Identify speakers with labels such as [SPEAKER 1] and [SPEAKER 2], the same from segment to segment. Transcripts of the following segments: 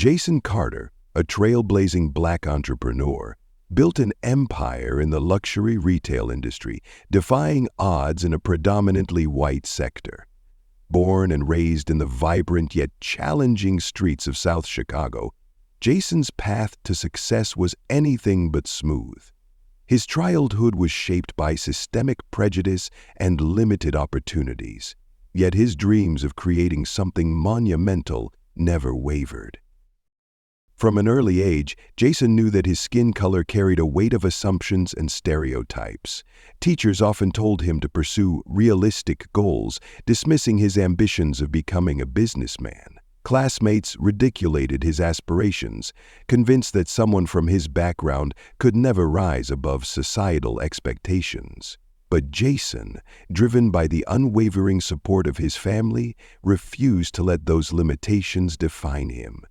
[SPEAKER 1] Jason Carter, a trailblazing black entrepreneur, built an empire in the luxury retail industry, defying odds in a predominantly white sector. Born and raised in the vibrant yet challenging streets of South Chicago, Jason's path to success was anything but smooth. His childhood was shaped by systemic prejudice and limited opportunities, yet his dreams of creating something monumental never wavered. From an early age, Jason knew that his skin color carried a weight of assumptions and stereotypes. Teachers often told him to pursue realistic goals, dismissing his ambitions of becoming a businessman. Classmates ridiculated his aspirations, convinced that someone from his background could never rise above societal expectations. But Jason, driven by the unwavering support of his family, refused to let those limitations define him.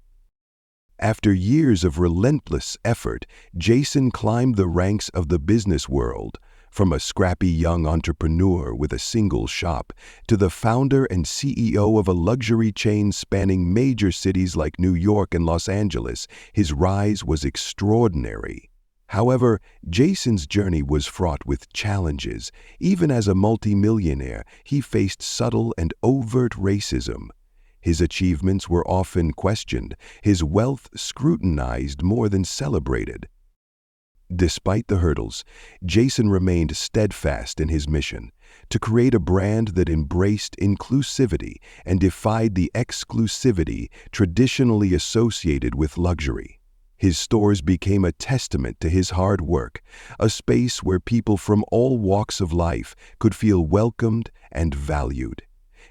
[SPEAKER 1] After years of relentless effort, Jason climbed the ranks of the business world, from a scrappy young entrepreneur with a single shop to the founder and CEO of a luxury chain spanning major cities like New York and Los Angeles. His rise was extraordinary. However, Jason's journey was fraught with challenges. Even as a multimillionaire, he faced subtle and overt racism. His achievements were often questioned, his wealth scrutinized more than celebrated. Despite the hurdles, Jason remained steadfast in his mission to create a brand that embraced inclusivity and defied the exclusivity traditionally associated with luxury. His stores became a testament to his hard work, a space where people from all walks of life could feel welcomed and valued.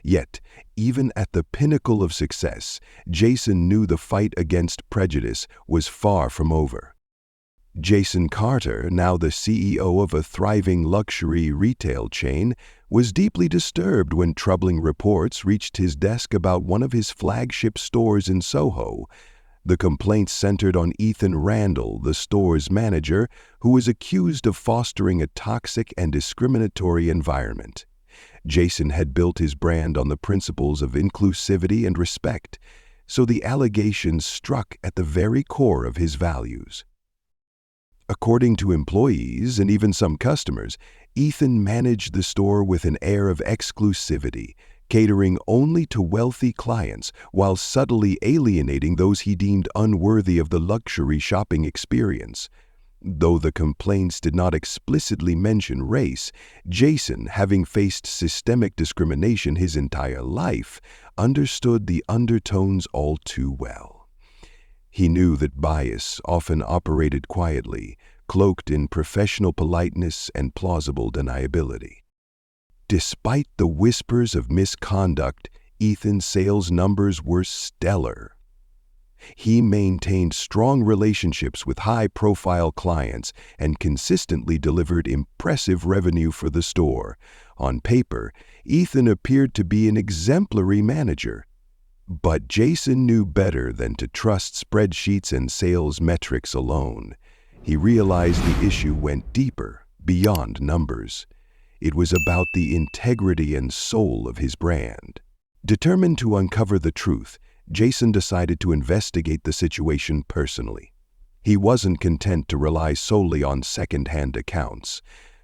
[SPEAKER 1] Yet, even at the pinnacle of success, Jason knew the fight against prejudice was far from over. Jason Carter, now the CEO of a thriving luxury retail chain, was deeply disturbed when troubling reports reached his desk about one of his flagship stores in Soho. The complaints centered on Ethan Randall, the store's manager, who was accused of fostering a toxic and discriminatory environment. Jason had built his brand on the principles of inclusivity and respect, so the allegations struck at the very core of his values. According to employees and even some customers, Ethan managed the store with an air of exclusivity, catering only to wealthy clients while subtly alienating those he deemed unworthy of the luxury shopping experience. Though the complaints did not explicitly mention race, Jason, having faced systemic discrimination his entire life, understood the undertones all too well. He knew that bias often operated quietly, cloaked in professional politeness and plausible deniability. Despite the whispers of misconduct, Ethan's sales numbers were stellar. He maintained strong relationships with high-profile clients and consistently delivered impressive revenue for the store. On paper, Ethan appeared to be an exemplary manager. But Jason knew better than to trust spreadsheets and sales metrics alone. He realized the issue went deeper, beyond numbers. It was about the integrity and soul of his brand. Determined to uncover the truth, Jason decided to investigate the situation personally. He wasn't content to rely solely on second-hand accounts.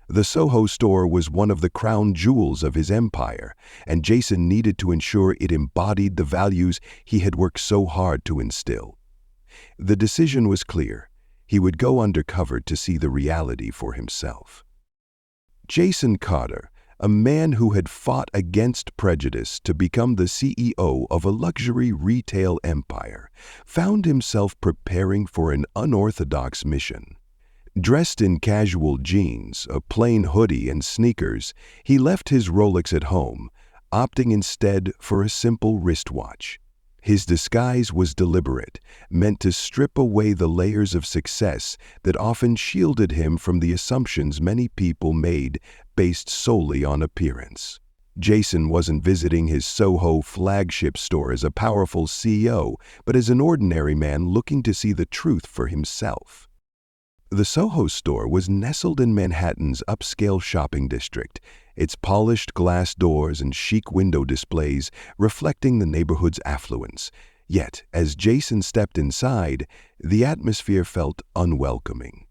[SPEAKER 1] The Soho store was one of the crown jewels of his empire, and Jason needed to ensure it embodied the values he had worked so hard to instill. The decision was clear. He would go undercover to see the reality for himself. Jason Carter, a man who had fought against prejudice to become the CEO of a luxury retail empire, found himself preparing for an unorthodox mission. Dressed in casual jeans, a plain hoodie, and sneakers, he left his Rolex at home, opting instead for a simple wristwatch. His disguise was deliberate, meant to strip away the layers of success that often shielded him from the assumptions many people made based solely on appearance. Jason wasn't visiting his Soho flagship store as a powerful CEO, but as an ordinary man looking to see the truth for himself. The Soho store was nestled in Manhattan's upscale shopping district, its polished glass doors and chic window displays reflecting the neighborhood's affluence. Yet, as Jason stepped inside, the atmosphere felt unwelcoming.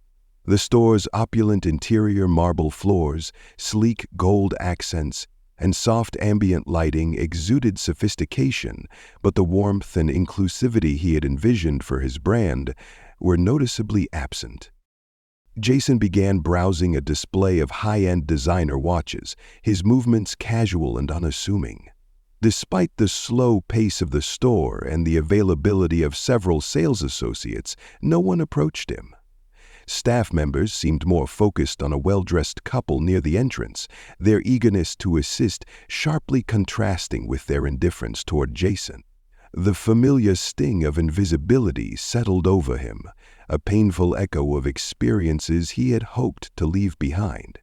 [SPEAKER 1] The store's opulent interior marble floors, sleek gold accents, and soft ambient lighting exuded sophistication, but the warmth and inclusivity he had envisioned for his brand were noticeably absent. Jason began browsing a display of high-end designer watches, his movements casual and unassuming. Despite the slow pace of the store and the availability of several sales associates, no one approached him. Staff members seemed more focused on a well-dressed couple near the entrance, their eagerness to assist sharply contrasting with their indifference toward Jason. The familiar sting of invisibility settled over him, a painful echo of experiences he had hoped to leave behind.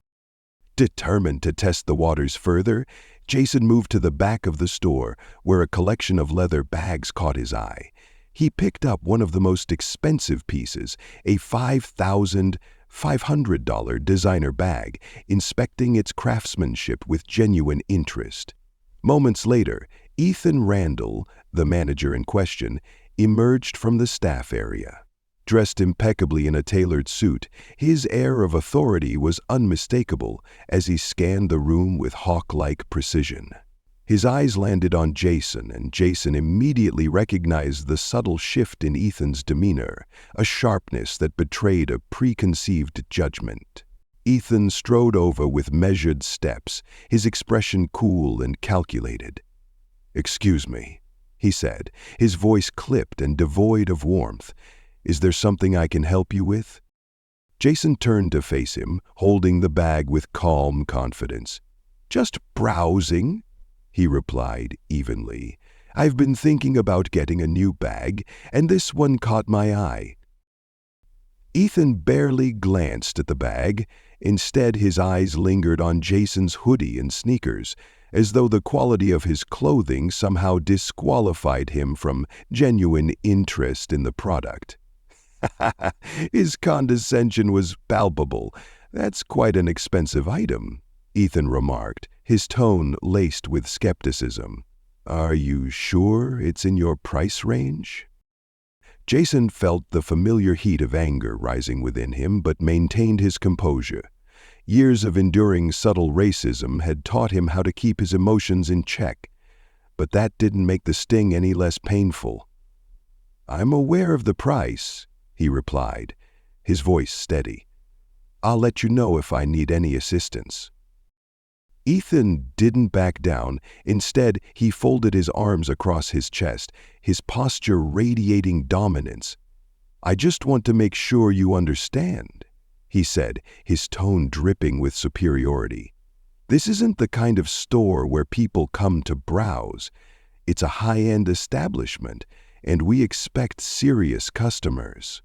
[SPEAKER 1] Determined to test the waters further, Jason moved to the back of the store, where a collection of leather bags caught his eye. He picked up one of the most expensive pieces, a $5,500 designer bag, inspecting its craftsmanship with genuine interest. Moments later, Ethan Randall, the manager in question, emerged from the staff area. Dressed impeccably in a tailored suit, his air of authority was unmistakable as he scanned the room with hawk-like precision. His eyes landed on Jason, and Jason immediately recognized the subtle shift in Ethan's demeanor, a sharpness that betrayed a preconceived judgment. Ethan strode over with measured steps, his expression cool and calculated. "Excuse me," he said, his voice clipped and devoid of warmth. "Is there something I can help you with?" Jason turned to face him, holding the bag with calm confidence. "Just browsing," he replied evenly. "I've been thinking about getting a new bag, and this one caught my eye." Ethan barely glanced at the bag. Instead, his eyes lingered on Jason's hoodie and sneakers, as though the quality of his clothing somehow disqualified him from genuine interest in the product. His condescension was palpable. "That's quite an expensive item," Ethan remarked, his tone laced with skepticism. "Are you sure it's in your price range?" Jason felt the familiar heat of anger rising within him, but maintained his composure. Years of enduring subtle racism had taught him how to keep his emotions in check, but that didn't make the sting any less painful. "I'm aware of the price," he replied, his voice steady. "I'll let you know if I need any assistance." Ethan didn't back down. Instead, he folded his arms across his chest, his posture radiating dominance. "I just want to make sure you understand," he said, his tone dripping with superiority. "This isn't the kind of store where people come to browse. It's a high-end establishment, and we expect serious customers."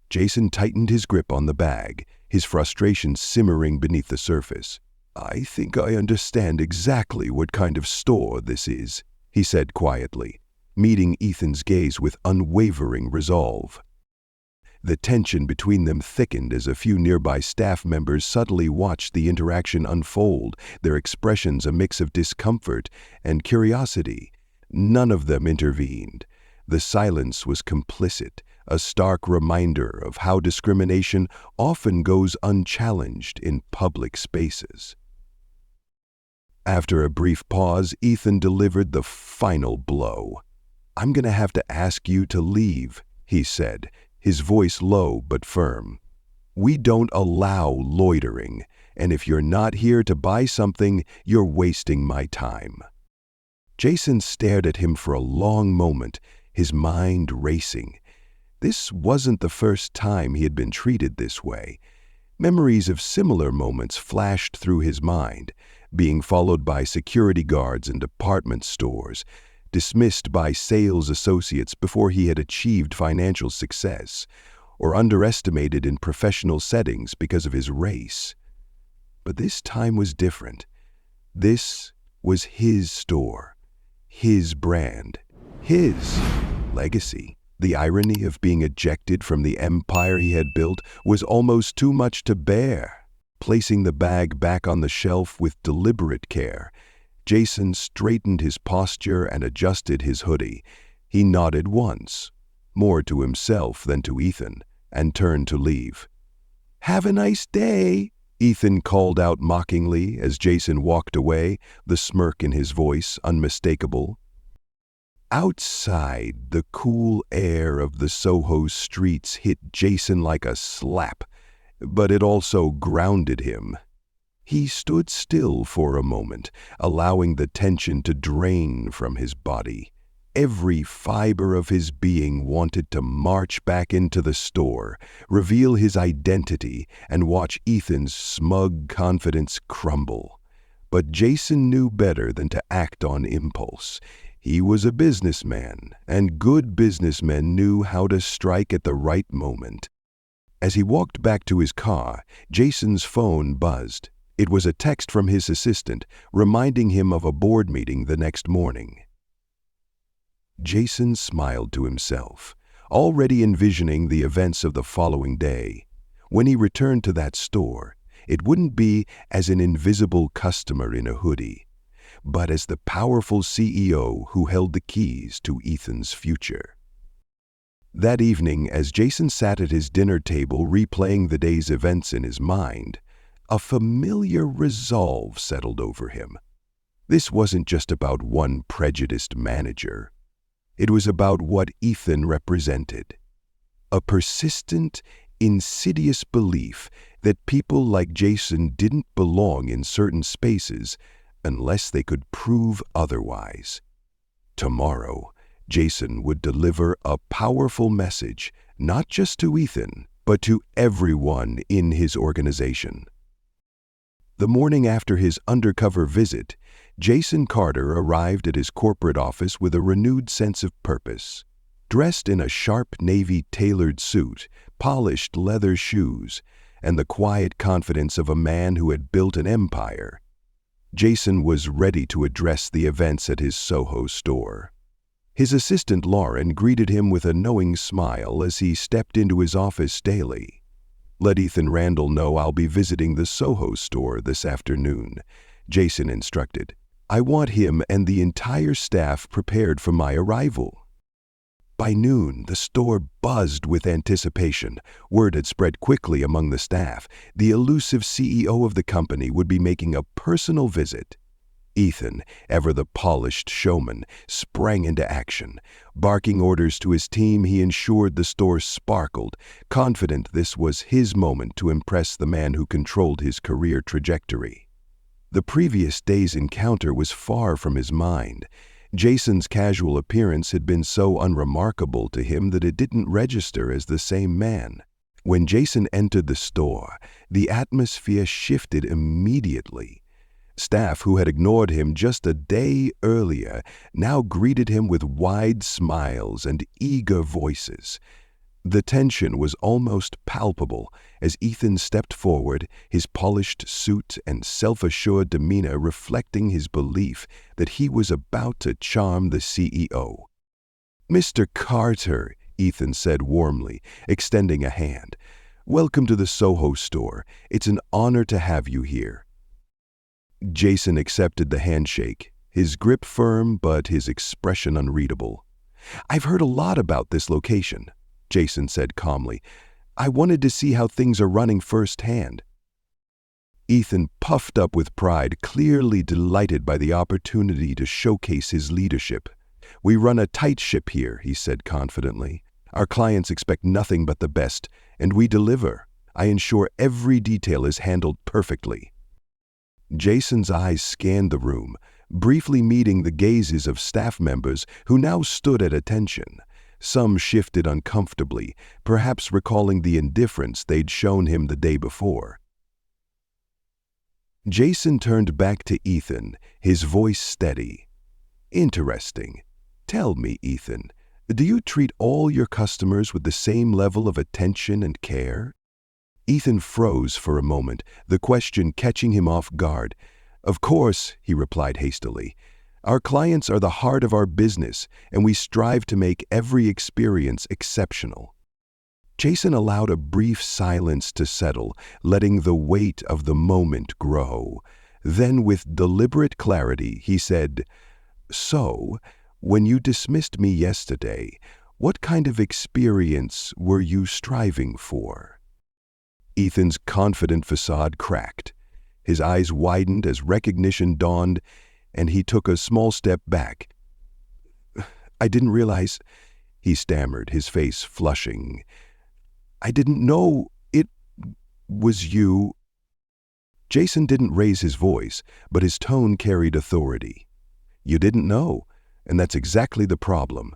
[SPEAKER 1] Jason tightened his grip on the bag, his frustration simmering beneath the surface. "I think I understand exactly what kind of store this is," he said quietly, meeting Ethan's gaze with unwavering resolve. The tension between them thickened as a few nearby staff members subtly watched the interaction unfold, their expressions a mix of discomfort and curiosity. None of them intervened. The silence was complicit, a stark reminder of how discrimination often goes unchallenged in public spaces. After a brief pause, Ethan delivered the final blow. "I'm going to have to ask you to leave," he said, his voice low but firm. "We don't allow loitering, and if you're not here to buy something, you're wasting my time." Jason stared at him for a long moment, his mind racing. This wasn't the first time he had been treated this way. Memories of similar moments flashed through his mind, being followed by security guards in department stores, dismissed by sales associates before he had achieved financial success, or underestimated in professional settings because of his race. But this time was different. This was his store, his brand, his legacy. The irony of being ejected from the empire he had built was almost too much to bear. Placing the bag back on the shelf with deliberate care, Jason straightened his posture and adjusted his hoodie, He nodded once, more to himself than to Ethan, and turned to leave. "Have a nice day," Ethan called out mockingly as Jason walked away, the smirk in his voice unmistakable. Outside, the cool air of the Soho streets hit Jason like a slap, but it also grounded him. He stood still for a moment, allowing the tension to drain from his body. Every fiber of his being wanted to march back into the store, reveal his identity, and watch Ethan's smug confidence crumble. But Jason knew better than to act on impulse. He was a businessman, and good businessmen knew how to strike at the right moment. As he walked back to his car, Jason's phone buzzed. It was a text from his assistant, reminding him of a board meeting the next morning. Jason smiled to himself, already envisioning the events of the following day. When he returned to that store, it wouldn't be as an invisible customer in a hoodie, but as the powerful CEO who held the keys to Ethan's future. That evening, as Jason sat at his dinner table replaying the day's events in his mind, a familiar resolve settled over him. This wasn't just about one prejudiced manager. It was about what Ethan represented. A persistent, insidious belief that people like Jason didn't belong in certain spaces unless they could prove otherwise. Tomorrow, Jason would deliver a powerful message, not just to Ethan, but to everyone in his organization. The morning after his undercover visit, Jason Carter arrived at his corporate office with a renewed sense of purpose. Dressed in a sharp navy tailored suit, polished leather shoes, and the quiet confidence of a man who had built an empire, Jason was ready to address the events at his Soho store. His assistant Lauren greeted him with a knowing smile as he stepped into his office daily. "Let Ethan Randall know I'll be visiting the Soho store this afternoon," Jason instructed. "I want him and the entire staff prepared for my arrival." By noon, the store buzzed with anticipation. Word had spread quickly among the staff. The elusive CEO of the company would be making a personal visit. Ethan, ever the polished showman, sprang into action. Barking orders to his team, he ensured the store sparkled, confident this was his moment to impress the man who controlled his career trajectory. The previous day's encounter was far from his mind. Jason's casual appearance had been so unremarkable to him that it didn't register as the same man. When Jason entered the store, the atmosphere shifted immediately. Staff who had ignored him just a day earlier now greeted him with wide smiles and eager voices. The tension was almost palpable as Ethan stepped forward, his polished suit and self-assured demeanor reflecting his belief that he was about to charm the CEO. "Mr. Carter," Ethan said warmly, extending a hand. "Welcome to the Soho store. It's an honor to have you here." Jason accepted the handshake, his grip firm but his expression unreadable. "I've heard a lot about this location," Jason said calmly. "I wanted to see how things are running firsthand." Ethan puffed up with pride, clearly delighted by the opportunity to showcase his leadership. "We run a tight ship here," he said confidently. "Our clients expect nothing but the best, and we deliver. I ensure every detail is handled perfectly." Jason's eyes scanned the room, briefly meeting the gazes of staff members who now stood at attention. Some shifted uncomfortably, perhaps recalling the indifference they'd shown him the day before. Jason turned back to Ethan, his voice steady. "Interesting. Tell me, Ethan, do you treat all your customers with the same level of attention and care?" Ethan froze for a moment, the question catching him off guard. "Of course," he replied hastily. "Our clients are the heart of our business, and we strive to make every experience exceptional." Jason allowed a brief silence to settle, letting the weight of the moment grow. Then, with deliberate clarity, he said, "So, when you dismissed me yesterday, what kind of experience were you striving for?" Ethan's confident facade cracked. His eyes widened as recognition dawned, and he took a small step back. "I didn't realize," he stammered, his face flushing. "I didn't know it was you." Jason didn't raise his voice, but his tone carried authority. "You didn't know, and that's exactly the problem.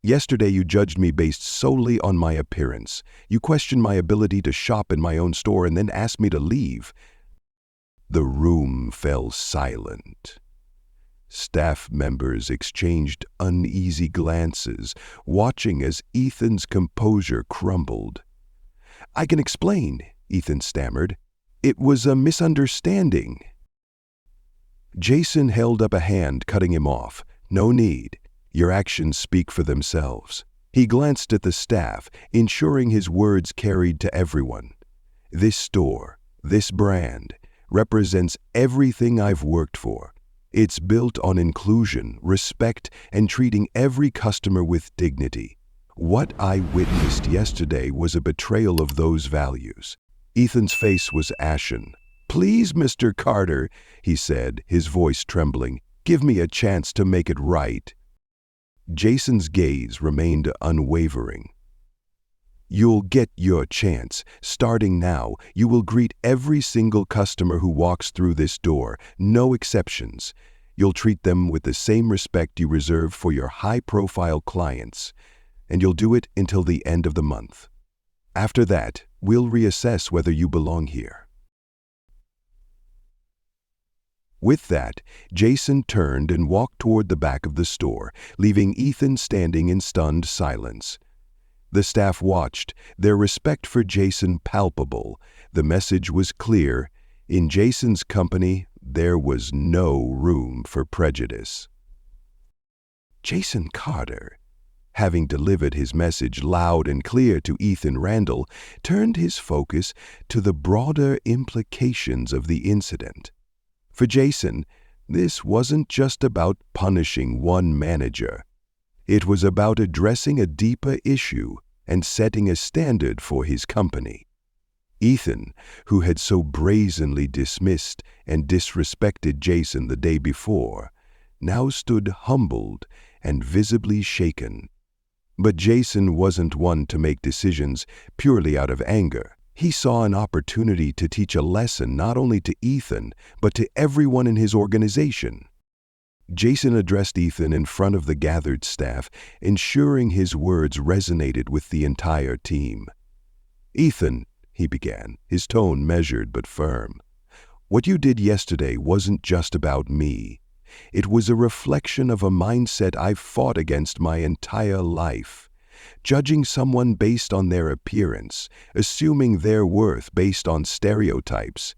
[SPEAKER 1] Yesterday you judged me based solely on my appearance. You questioned my ability to shop in my own store and then asked me to leave." The room fell silent. Staff members exchanged uneasy glances, watching as Ethan's composure crumbled. "I can explain," Ethan stammered. "It was a misunderstanding." Jason held up a hand, cutting him off. "No need. Your actions speak for themselves." He glanced at the staff, ensuring his words carried to everyone. "This store, this brand, represents everything I've worked for. It's built on inclusion, respect, and treating every customer with dignity. What I witnessed yesterday was a betrayal of those values." Ethan's face was ashen. "Please, Mr. Carter," he said, his voice trembling, "give me a chance to make it right." Jason's gaze remained unwavering. "You'll get your chance. Starting now, you will greet every single customer who walks through this door, no exceptions. You'll treat them with the same respect you reserve for your high-profile clients, and you'll do it until the end of the month. After that, we'll reassess whether you belong here." With that, Jason turned and walked toward the back of the store, leaving Ethan standing in stunned silence. The staff watched, their respect for Jason palpable. The message was clear. In Jason's company, there was no room for prejudice. Jason Carter, having delivered his message loud and clear to Ethan Randall, turned his focus to the broader implications of the incident. For Jason, this wasn't just about punishing one manager. It was about addressing a deeper issue and setting a standard for his company. Ethan, who had so brazenly dismissed and disrespected Jason the day before, now stood humbled and visibly shaken. But Jason wasn't one to make decisions purely out of anger. He saw an opportunity to teach a lesson not only to Ethan, but to everyone in his organization. Jason addressed Ethan in front of the gathered staff, ensuring his words resonated with the entire team. "Ethan," he began, his tone measured but firm, "what you did yesterday wasn't just about me. It was a reflection of a mindset I've fought against my entire life. Judging someone based on their appearance, assuming their worth based on stereotypes.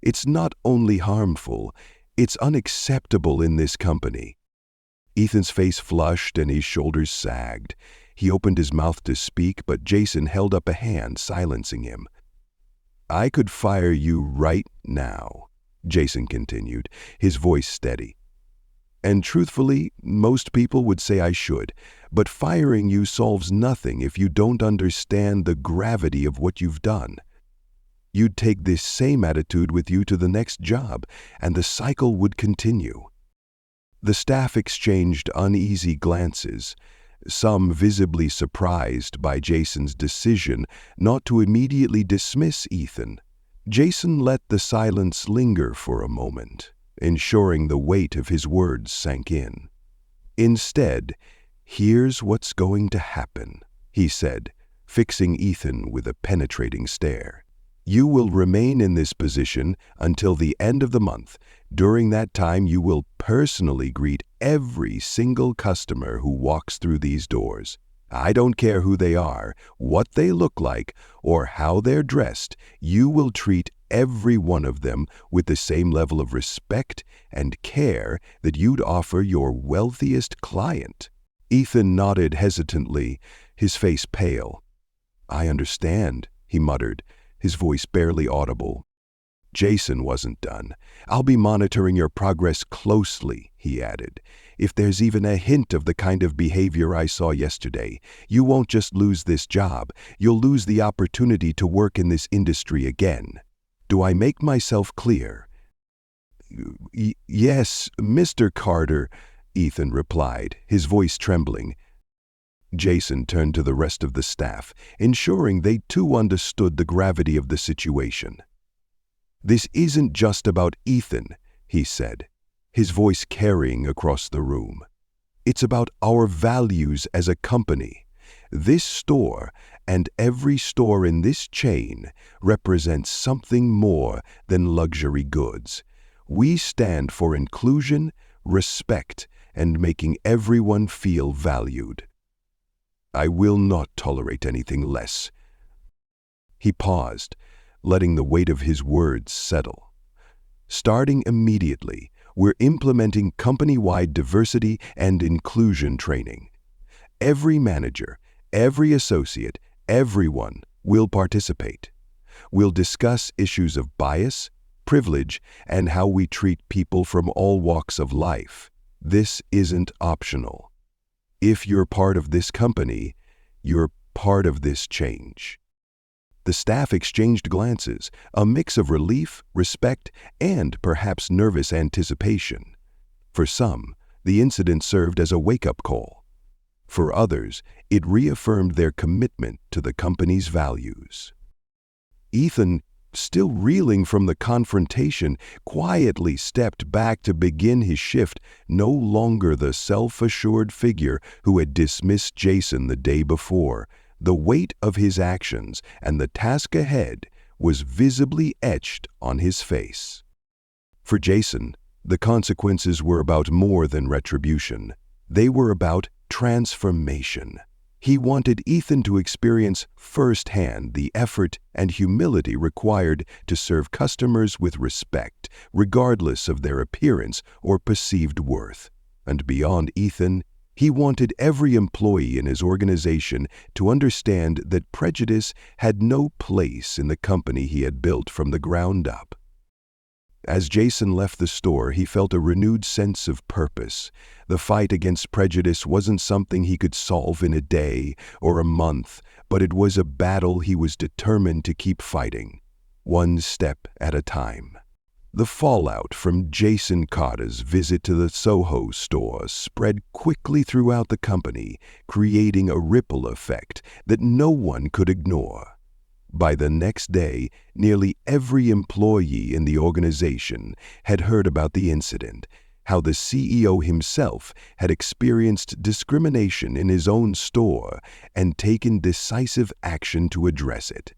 [SPEAKER 1] It's not only harmful, it's unacceptable in this company." Ethan's face flushed and his shoulders sagged. He opened his mouth to speak, but Jason held up a hand, silencing him. "I could fire you right now," Jason continued, his voice steady. "And truthfully, most people would say I should, but firing you solves nothing if you don't understand the gravity of what you've done. You'd take this same attitude with you to the next job, and the cycle would continue." The staff exchanged uneasy glances, some visibly surprised by Jason's decision not to immediately dismiss Ethan. Jason let the silence linger for a moment, ensuring the weight of his words sank in. "Instead, here's what's going to happen," he said, fixing Ethan with a penetrating stare. "You will remain in this position until the end of the month. During that time, you will personally greet every single customer who walks through these doors. I don't care who they are, what they look like, or how they're dressed. You will treat every one of them with the same level of respect and care that you'd offer your wealthiest client." Ethan nodded hesitantly, his face pale. "I understand," he muttered, his voice barely audible. Jason wasn't done. "I'll be monitoring your progress closely," he he added. "If there's even a hint of the kind of behavior I saw yesterday, you won't just lose this job, you'll lose the opportunity to work in this industry again. Do I make myself clear?" "Yes, Mr. Carter," Ethan replied, his voice trembling. Jason turned to the rest of the staff, ensuring they too understood the gravity of the situation. "This isn't just about Ethan," he said, his voice carrying across the room. "It's about our values as a company. This store and every store in this chain represents something more than luxury goods. We stand for inclusion, respect, and making everyone feel valued. I will not tolerate anything less." He paused, letting the weight of his words settle. "Starting immediately, we're implementing company-wide diversity and inclusion training. Every manager, every associate, everyone will participate. We'll discuss issues of bias, privilege, and how we treat people from all walks of life. This isn't optional. If you're part of this company, you're part of this change." The staff exchanged glances, a mix of relief, respect, and perhaps nervous anticipation. For some, the incident served as a wake-up call. For others, it reaffirmed their commitment to the company's values. Ethan, still reeling from the confrontation, quietly stepped back to begin his shift, no longer the self-assured figure who had dismissed Jason the day before. The weight of his actions and the task ahead was visibly etched on his face. For Jason, the consequences were about more than retribution. They were about transformation. He wanted Ethan to experience firsthand the effort and humility required to serve customers with respect, regardless of their appearance or perceived worth. And beyond Ethan, he wanted every employee in his organization to understand that prejudice had no place in the company he had built from the ground up. As Jason left the store, he felt a renewed sense of purpose. The fight against prejudice wasn't something he could solve in a day or a month, but it was a battle he was determined to keep fighting, one step at a time. The fallout from Jason Carter's visit to the Soho store spread quickly throughout the company, creating a ripple effect that no one could ignore. By the next day, nearly every employee in the organization had heard about the incident, how the CEO himself had experienced discrimination in his own store and taken decisive action to address it.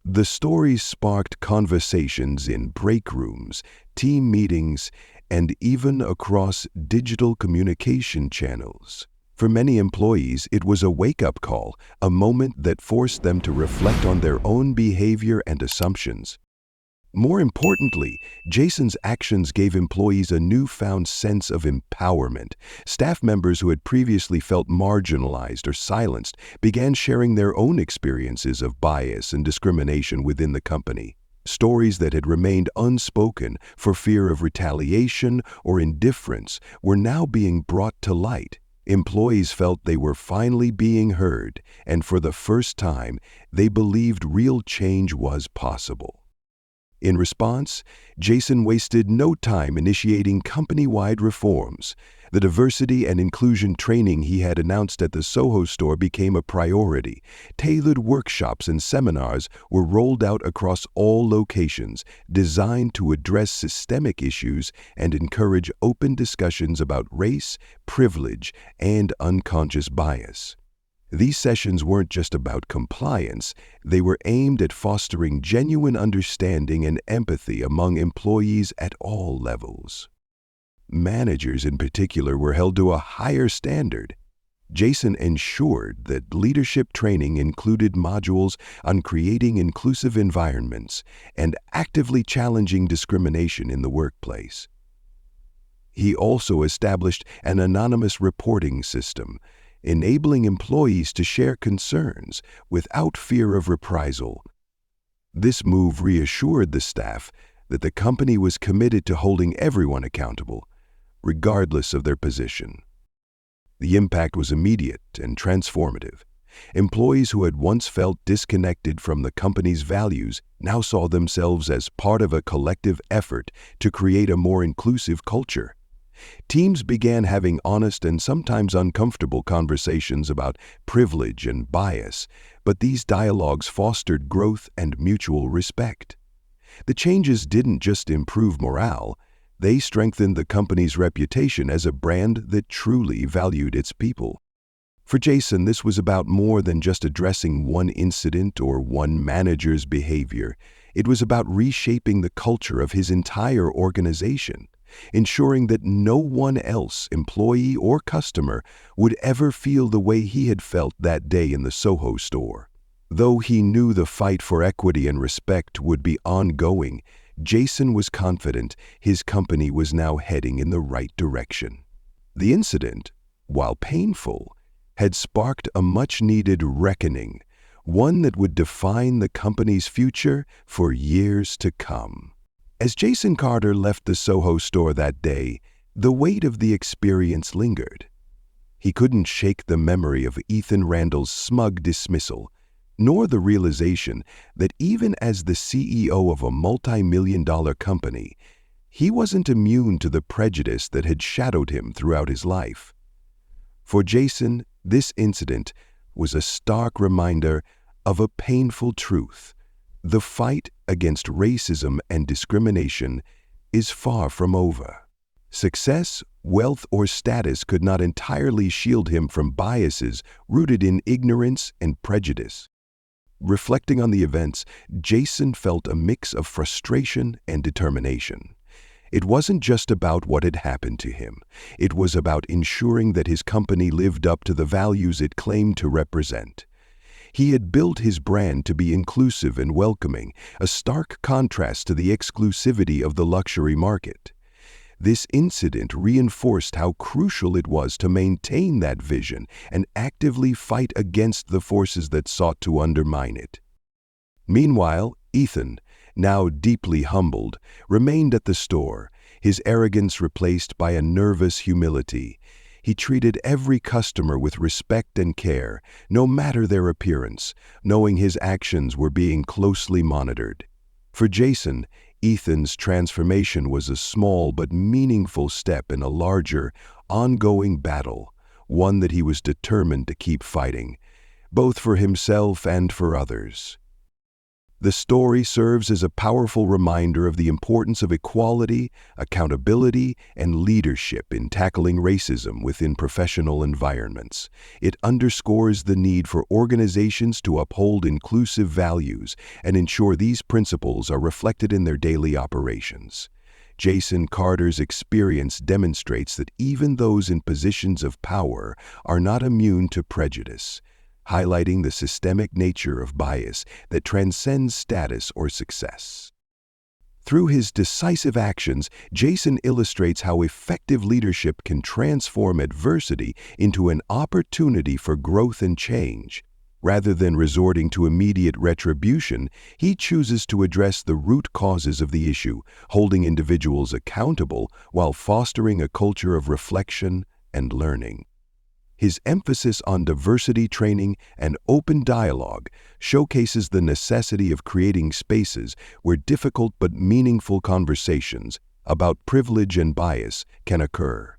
[SPEAKER 1] The story sparked conversations in break rooms, team meetings, and even across digital communication channels. For many employees, it was a wake-up call, a moment that forced them to reflect on their own behavior and assumptions. More importantly, Jason's actions gave employees a newfound sense of empowerment. Staff members who had previously felt marginalized or silenced began sharing their own experiences of bias and discrimination within the company. Stories that had remained unspoken for fear of retaliation or indifference were now being brought to light. Employees felt they were finally being heard, and for the first time, they believed real change was possible. In response, Jason wasted no time initiating company-wide reforms. The diversity and inclusion training he had announced at the Soho store became a priority. Tailored workshops and seminars were rolled out across all locations, designed to address systemic issues and encourage open discussions about race, privilege, and unconscious bias. These sessions weren't just about compliance, they were aimed at fostering genuine understanding and empathy among employees at all levels. Managers in particular were held to a higher standard. Jason ensured that leadership training included modules on creating inclusive environments and actively challenging discrimination in the workplace. He also established an anonymous reporting system, enabling employees to share concerns without fear of reprisal. This move reassured the staff that the company was committed to holding everyone accountable, regardless of their position. The impact was immediate and transformative. Employees who had once felt disconnected from the company's values now saw themselves as part of a collective effort to create a more inclusive culture. Teams began having honest and sometimes uncomfortable conversations about privilege and bias, but these dialogues fostered growth and mutual respect. The changes didn't just improve morale, they strengthened the company's reputation as a brand that truly valued its people. For Jason, this was about more than just addressing one incident or one manager's behavior. It was about reshaping the culture of his entire organization, ensuring that no one else, employee or customer, would ever feel the way he had felt that day in the Soho store. Though he knew the fight for equity and respect would be ongoing, Jason was confident his company was now heading in the right direction. The incident, while painful, had sparked a much-needed reckoning, one that would define the company's future for years to come. As Jason Carter left the Soho store that day, the weight of the experience lingered. He couldn't shake the memory of Ethan Randall's smug dismissal, nor the realization that even as the CEO of a multi-million-dollar company, he wasn't immune to the prejudice that had shadowed him throughout his life. For Jason, this incident was a stark reminder of a painful truth. The fight against racism and discrimination is far from over. Success, wealth, or status could not entirely shield him from biases rooted in ignorance and prejudice. Reflecting on the events, Jason felt a mix of frustration and determination. It wasn't just about what had happened to him. It was about ensuring that his company lived up to the values it claimed to represent. He had built his brand to be inclusive and welcoming, a stark contrast to the exclusivity of the luxury market. This incident reinforced how crucial it was to maintain that vision and actively fight against the forces that sought to undermine it. Meanwhile, Ethan, now deeply humbled, remained at the store, his arrogance replaced by a nervous humility. He treated every customer with respect and care, no matter their appearance, knowing his actions were being closely monitored. For Jason, Ethan's transformation was a small but meaningful step in a larger, ongoing battle, one that he was determined to keep fighting, both for himself and for others. The story serves as a powerful reminder of the importance of equality, accountability, and leadership in tackling racism within professional environments. It underscores the need for organizations to uphold inclusive values and ensure these principles are reflected in their daily operations. Jason Carter's experience demonstrates that even those in positions of power are not immune to prejudice, highlighting the systemic nature of bias that transcends status or success. Through his decisive actions, Jason illustrates how effective leadership can transform adversity into an opportunity for growth and change. Rather than resorting to immediate retribution, he chooses to address the root causes of the issue, holding individuals accountable while fostering a culture of reflection and learning. His emphasis on diversity training and open dialogue showcases the necessity of creating spaces where difficult but meaningful conversations about privilege and bias can occur.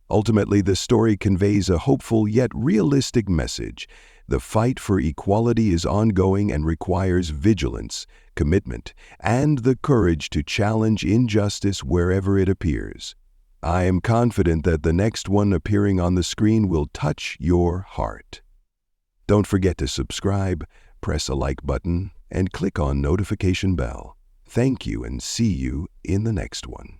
[SPEAKER 1] Ultimately, the story conveys a hopeful yet realistic message. The fight for equality is ongoing and requires vigilance, commitment, and the courage to challenge injustice wherever it appears. I am confident that the next one appearing on the screen will touch your heart. Don't forget to subscribe, press a like button, and click on notification bell. Thank you and see you in the next one.